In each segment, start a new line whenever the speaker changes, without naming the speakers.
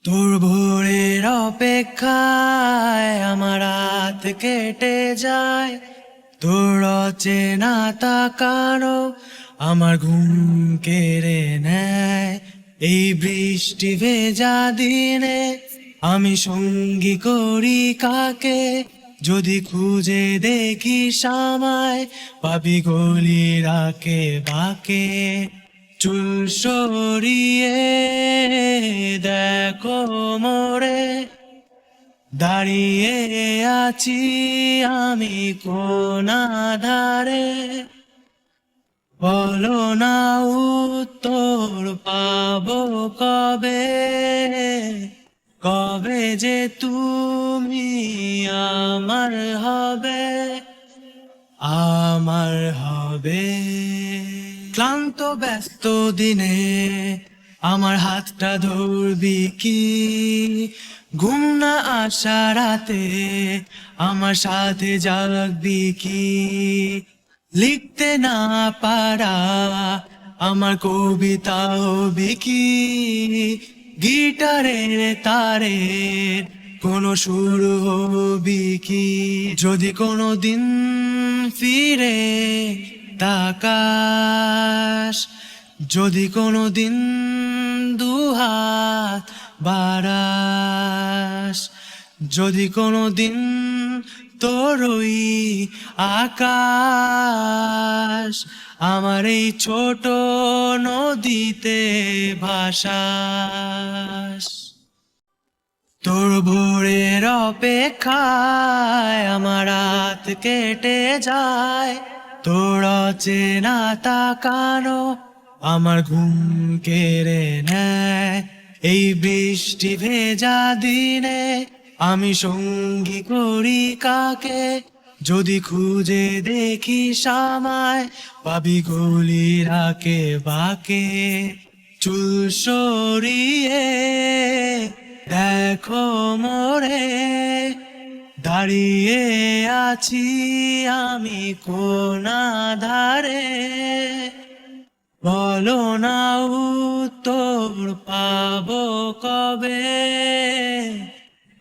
তোর ভোরের অপেক্ষায় আমার রাত কেটে যায়, তোর অচেনা তাকানো আমার ঘুম কেড়ে নেয়। এই বৃষ্টি ভেজা দিনে আমি সঙ্গী করি কাকে, যদি খুঁজে দেখি সামায় পাবি গলি রাকে বাকে। চুল সরিয়ে দেখো মোরে, দাঁড়িয়ে আছি আমি কোন ধারে। বলো না উত্তর পাবো কবে, কবে যে তুমি আমার হবে, আমার হবে। ক্লান্ত ব্যস্ত দিনে আমার হাতটা ধরবি কি, ঘুম না আসা রাতে আমার সাথে জাগবি কি। লিখতে না পারা আমার কবিতা হবি কি, গিটারের তারের কোনো সুর হবি কি। যদি কোনো দিন ফিরে তাকাস, যদি কোনো দিন দুহাত বাড়াস, যদি কোনো দিন তোর ওই আকাশ আমার এই ছোট নদীতে ভাসাস। তোর ভোরের অপেক্ষায় আমার রাত কেটে যায়, তোর অচেনা তাকানো আমার ঘুম কেড়ে নেয়। এই বৃষ্টি ভেজা দিনে আমি সঙ্গী করি কাকে, যদি খুঁজে দেখি সামায় পাবি গলি রাকে বাকে। চুল সরিয়ে দেখো মোরে, দাঁড়িয়ে আছি আমি কোন ধারে। বলো না উত্তর পাবো কবে,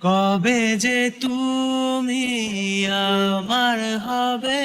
কবে যে তুমি আমার হবে।